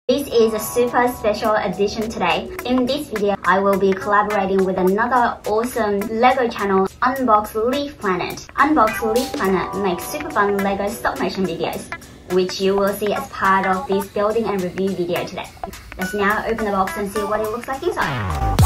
This is a super special edition today. In this video, I will be collaborating with another awesome Lego channel, Unbox Leaf Planet. Unbox Leaf Planet makes super fun Lego stop motion videos, which you will see as part of this building and review video today. Let's now open the box and see what it looks like inside.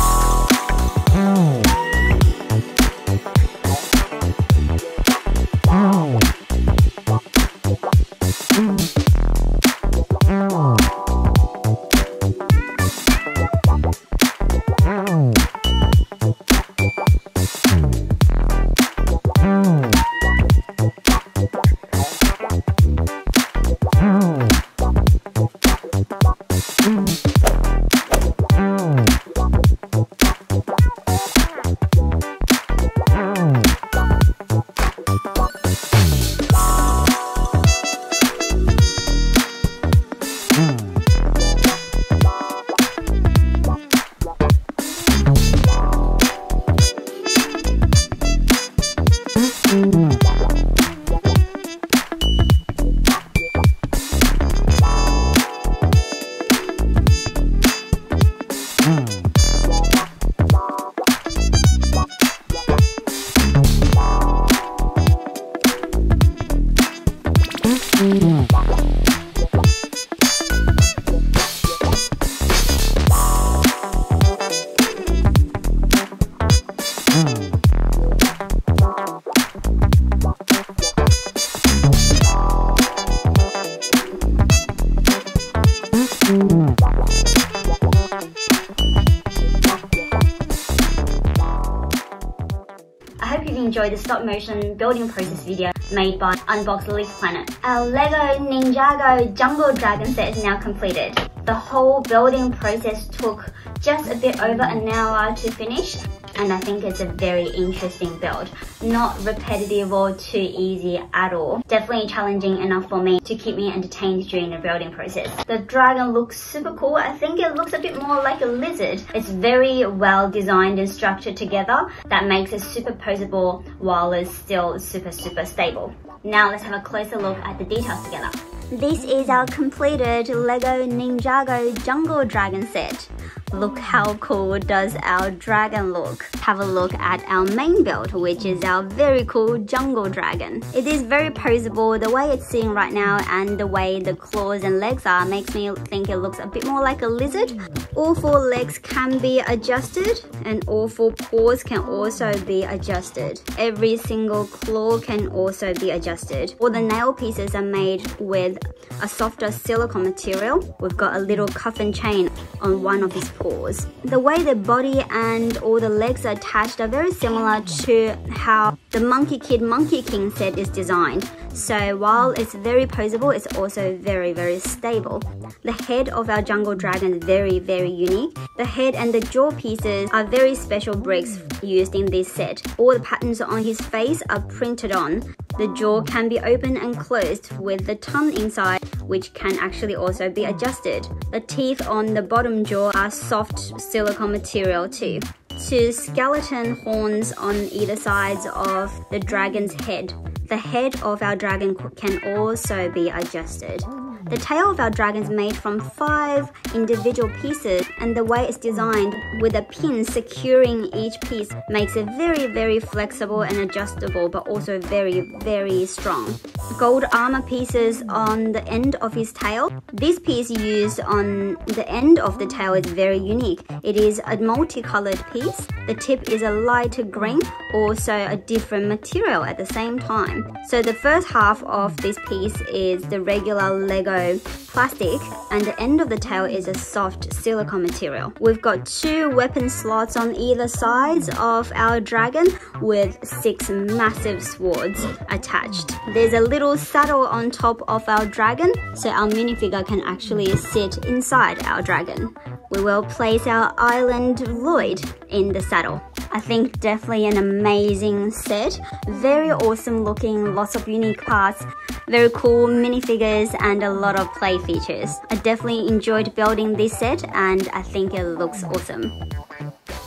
I hope you've enjoyed the stop motion building process video made by Unbox Leaf Planet. Our Lego Ninjago Jungle Dragon set is now completed. The whole building process took just a bit over an hour to finish, and I think it's a very interesting build. Not repetitive or too easy at all. Definitely challenging enough for me to keep me entertained during the building process. The dragon looks super cool. I think it looks a bit more like a lizard. It's very well designed and structured together. That makes it super posable while it's still super stable. Now let's have a closer look at the details together. This is our completed Lego Ninjago Jungle Dragon set. Look how cool does our dragon look. Have a look at our main build, which is our very cool jungle dragon. It is very posable. The way it's sitting right now and the way the claws and legs are makes me think it looks a bit more like a lizard. All four legs can be adjusted and all four paws can also be adjusted. Every single claw can also be adjusted. All the nail pieces are made with a softer silicone material. We've got a little cuff and chain on one of his paws. The way the body and all the legs are attached are very similar to how the Monkey Kid Monkey King set is designed. So while it's very posable, it's also very stable. The head of our jungle dragon is very unique. The head and the jaw pieces are very special bricks used in this set. All the patterns on his face are printed on. The jaw can be open and closed with the tongue inside, which can actually also be adjusted. The teeth on the bottom jaw are soft silicone material too. Two skeleton horns on either sides of the dragon's head. The head of our dragon can also be adjusted. The tail of our dragon is made from 5 individual pieces, and the way it's designed with a pin securing each piece makes it very flexible and adjustable, but also very strong. Gold armor pieces on the end of his tail. This piece used on the end of the tail is very unique. It is a multicolored piece. The tip is a lighter green, also a different material at the same time. So the first half of this piece is the regular Lego plastic, and the end of the tail is a soft silicone material. We've got 2 weapon slots on either sides of our dragon with 6 massive swords attached. There's a little saddle on top of our dragon, so our minifigure can actually sit inside our dragon. We will place our island Lloyd in the saddle. I think definitely an amazing set. Very awesome looking, lots of unique parts, very cool minifigures and a lot of play features. I definitely enjoyed building this set and I think it looks awesome.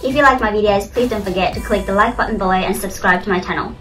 If you like my videos, please don't forget to click the like button below and subscribe to my channel.